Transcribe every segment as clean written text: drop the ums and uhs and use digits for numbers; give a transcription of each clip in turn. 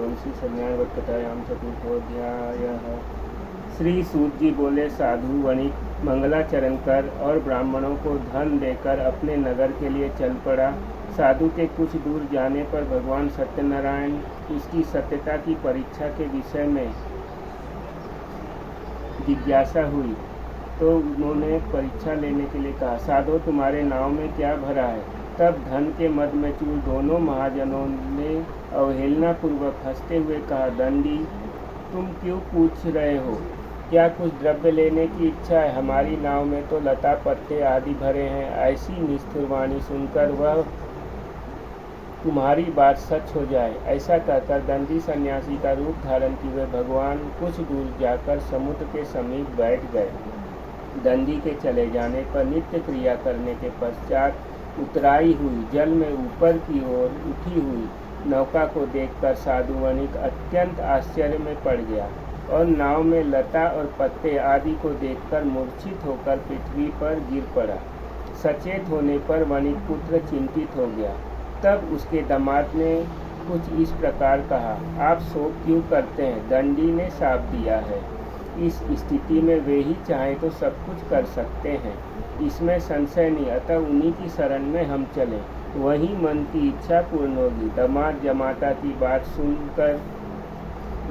ओम श्री सत्यनारायण वटकथायाम चतुर्थोऽध्यायः। श्री सूत जी बोले, साधु वणिक मंगलाचरण कर और ब्राह्मणों को धन देकर अपने नगर के लिए चल पड़ा। साधु के कुछ दूर जाने पर भगवान सत्यनारायण उसकी सत्यता की परीक्षा के विषय में जिज्ञासा हुई तो उन्होंने परीक्षा लेने के लिए कहा, साधु तुम्हारे नाव में क्या भरा है? तब धन के मद में चूर दोनों महाजनों ने अवहेलना पूर्वक हंसते हुए कहा, दंडी तुम क्यों पूछ रहे हो? क्या कुछ द्रव्य लेने की इच्छा है? हमारी नाव में तो लता पत्ते आदि भरे हैं। ऐसी निष्ठुर वाणी सुनकर वह तुम्हारी बात सच हो जाए, ऐसा कहकर दंडी सन्यासी का रूप धारण किए भगवान कुछ दूर जाकर समुद्र के समीप बैठ गए। दंडी के चले जाने पर नित्य क्रिया करने के पश्चात उतराई हुई जल में ऊपर की ओर उठी हुई नौका को देखकर साधु वणिक अत्यंत आश्चर्य में पड़ गया और नाव में लता और पत्ते आदि को देखकर मूर्छित होकर पृथ्वी पर गिर पड़ा। सचेत होने पर वणिक पुत्र चिंतित हो गया। तब उसके दामाद ने कुछ इस प्रकार कहा, आप शोक क्यों करते हैं? दंडी ने शाप दिया है। इस स्थिति में वे ही चाहें तो सब कुछ कर सकते हैं, इसमें संशय नहीं। अतः उन्हीं की शरण में हम चलें, वही मन की इच्छा पूर्ण होगी। दामाद जमाता की बात सुनकर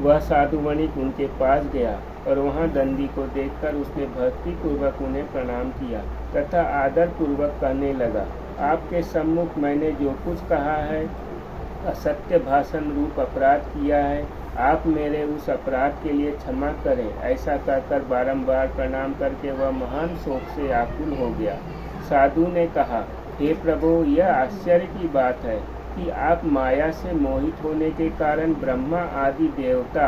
वह साधु वणिक उनके पास गया और वहां दंडी को देखकर उसने भक्ति पूर्वक उन्हें प्रणाम किया तथा आदर पूर्वक कहने लगा, आपके सम्मुख मैंने जो कुछ कहा है, असत्य भाषण रूप अपराध किया है, आप मेरे उस अपराध के लिए क्षमा करें। ऐसा कहकर बारंबार प्रणाम करके वह महान शोक से आकुल हो गया। साधु ने कहा, हे प्रभु, यह आश्चर्य की बात है कि आप माया से मोहित होने के कारण ब्रह्मा आदि देवता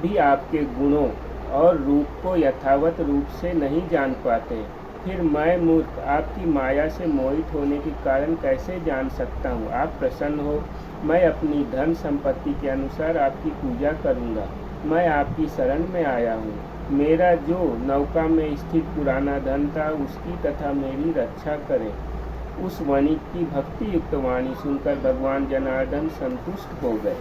भी आपके गुणों और रूप को यथावत रूप से नहीं जान पाते। फिर मैं मूर्ख आपकी माया से मोहित होने के कारण कैसे जान सकता हूँ? आप प्रसन्न हो, मैं अपनी धन संपत्ति के अनुसार आपकी पूजा करूँगा। मैं आपकी शरण में आया हूँ। मेरा जो नौका में स्थित पुराना धन था उसकी तथा मेरी रक्षा करें। उस वणिक की भक्ति युक्त वाणी सुनकर भगवान जनार्दन संतुष्ट हो गए।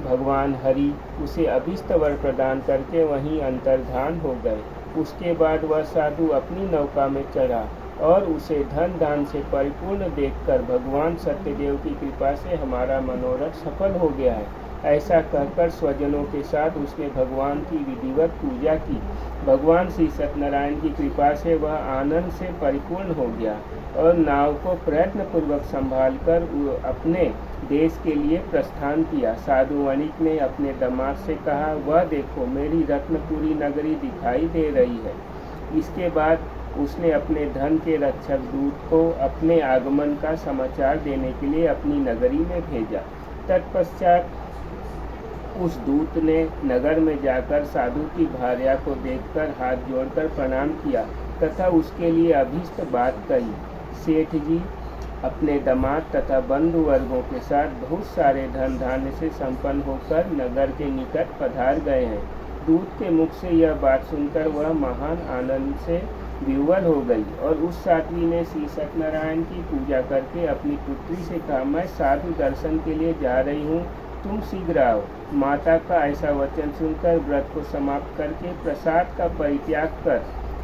भगवान हरि उसे अभीष्ट वर प्रदान करके वहीं अंतर्धान हो गए। उसके बाद वह साधु अपनी नौका में चढ़ा और उसे धन दान से परिपूर्ण देखकर भगवान सत्यदेव की कृपा से हमारा मनोरथ सफल हो गया है, ऐसा कहकर स्वजनों के साथ उसने भगवान की विधिवत पूजा की। भगवान श्री सत्यनारायण की कृपा से वह आनंद से परिपूर्ण हो गया और नाव को प्रयत्न पूर्वक संभाल कर अपने देश के लिए प्रस्थान किया। साधु वणिक ने अपने दामाद से कहा, वह देखो मेरी रत्नपुरी नगरी दिखाई दे रही है। इसके बाद उसने अपने धन के रक्षक दूत को अपने आगमन का समाचार देने के लिए अपनी नगरी में भेजा। तत्पश्चात उस दूत ने नगर में जाकर साधु की भार्या को देखकर हाथ जोड़कर प्रणाम किया तथा उसके लिए अभीष्ट बात कही। सेठ जी अपने दामाद तथा बंधु वर्गों के साथ बहुत सारे धन धान्य से संपन्न होकर नगर के निकट पधार गए हैं। दूत के मुख से यह बात सुनकर वह महान आनंद से विह्वल हो गई और उस साध्वी ने श्री सत्यनारायण की पूजा करके अपनी पुत्री से कहा, मैं साधु दर्शन के लिए जा रही हूँ, तुम शीघ्र आओ। माता का ऐसा वचन सुनकर व्रत को समाप्त करके प्रसाद का परित्याग कर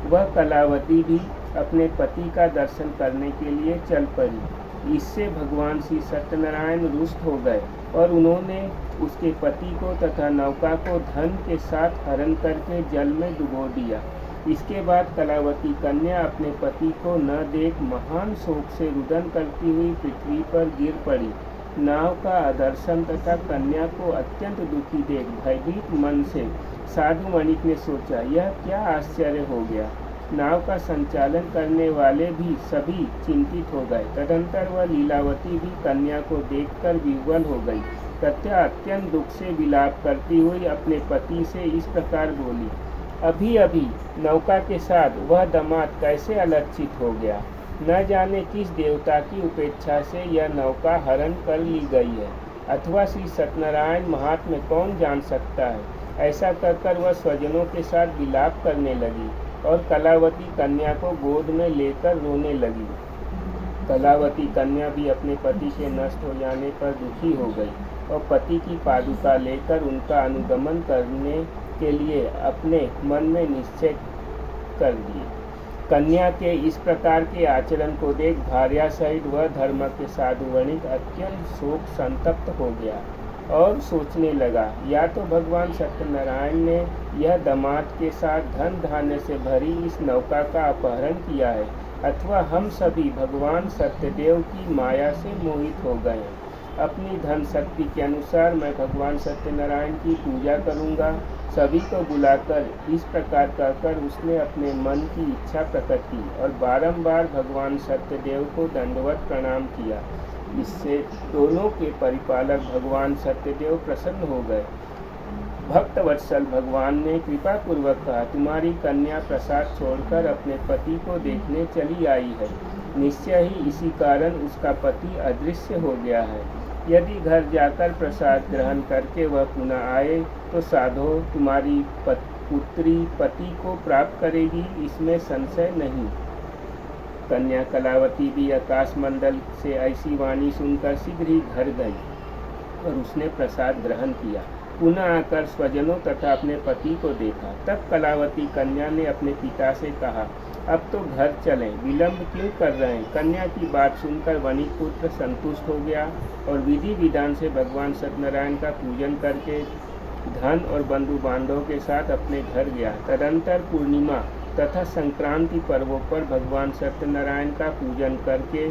वह कलावती भी अपने पति का दर्शन करने के लिए चल पड़ी। इससे भगवान श्री सत्यनारायण रुष्ट हो गए और उन्होंने उसके पति को तथा नौका को धन के साथ हरण करके जल में डुबो दिया। इसके बाद कलावती कन्या अपने पति को न देख महान शोक से रुदन करती हुई पृथ्वी पर गिर पड़ी। नाव का आदर्शन तथा कन्या को अत्यंत दुखी देख भयभीत मन से साधु वणिक ने सोचा, यह क्या आश्चर्य हो गया। नाव का संचालन करने वाले भी सभी चिंतित हो गए। तदंतर वह लीलावती भी कन्या को देखकर विह्वल हो गई तथा अत्यंत दुख से विलाप करती हुई अपने पति से इस प्रकार बोली, अभी अभी नौका के साथ वह दामाद कैसे अलक्षित हो गया। न जाने किस देवता की उपेक्षा से यह नौका हरण कर ली गई है, अथवा श्री सत्यनारायण महात्म्य कौन जान सकता है। ऐसा कहकर वह स्वजनों के साथ विलाप करने लगी और कलावती कन्या को गोद में लेकर रोने लगी। कलावती कन्या भी अपने पति के नष्ट हो जाने पर दुखी हो गई और पति की पादुका लेकर उनका अनुगमन करने के लिए अपने मन में निश्चय कर लिए। कन्या के इस प्रकार के आचरण को देख भार्या सहित वह धर्म के साधु वणिक अत्यंत शोक संतप्त हो गया और सोचने लगा, या तो भगवान सत्यनारायण ने यह दामाद के साथ धन धान्य से भरी इस नौका का अपहरण किया है, अथवा हम सभी भगवान सत्यदेव की माया से मोहित हो गए हैं। अपनी धन शक्ति के अनुसार मैं भगवान सत्यनारायण की पूजा करूंगा। सभी को बुलाकर इस प्रकार कहकर उसने अपने मन की इच्छा प्रकट की और बारंबार भगवान सत्यदेव को दंडवत प्रणाम किया। इससे दोनों के परिपालक भगवान सत्यदेव प्रसन्न हो गए। भक्तवत्सल भगवान ने कृपा पूर्वक कहा, तुम्हारी कन्या प्रसाद छोड़कर अपने पति को देखने चली आई है। निश्चय ही इसी कारण उसका पति अदृश्य हो गया है। यदि घर जाकर प्रसाद ग्रहण करके वह पुनः आए तो साधो तुम्हारी पुत्री पति को प्राप्त करेगी, इसमें संशय नहीं। कन्या कलावती भी आकाश मंडल से ऐसी वाणी सुनकर शीघ्र ही घर गई और उसने प्रसाद ग्रहण किया। पुनः आकर स्वजनों तथा अपने पति को देखा। तब कलावती कन्या ने अपने पिता से कहा, अब तो घर चलें, विलंब क्यों कर रहे हैं। कन्या की बात सुनकर वणिक पुत्र संतुष्ट हो गया और विधि विधान से भगवान सत्यनारायण का पूजन करके धन और बंधु बांधवों के साथ अपने घर गया। तदंतर पूर्णिमा तथा संक्रांति पर्वों पर भगवान सत्यनारायण का पूजन करके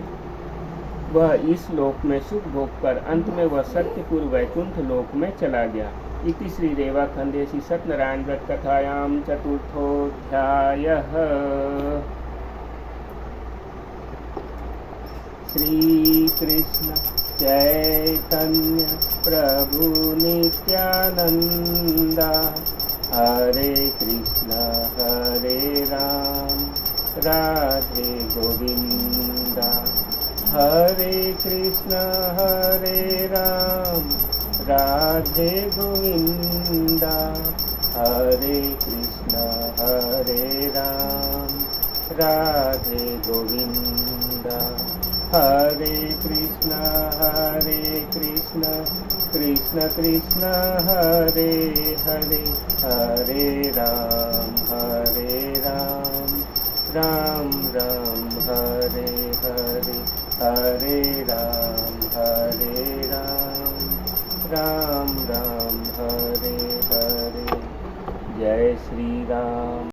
वह इस लोक में सुख भोग कर अंत में वह सत्यपुर वैकुंठ लोक में चला गया। इति श्री रेवाखंडे श्री सत्यनारायण व्रत कथायां चतुर्थोऽध्यायः। श्री कृष्ण चैतन्य प्रभु नित्यानंदा हरे कृष्ण हरे राम राधे गोविंदा हरे कृष्ण हरे राम राधे गोविंदा हरे कृष्ण हरे राम राधे गोविंदा हरे कृष्ण कृष्ण कृष्ण हरे हरे हरे राम राम राम हरे हरे हरे राम राम राम हरे हरे। जय श्री राम।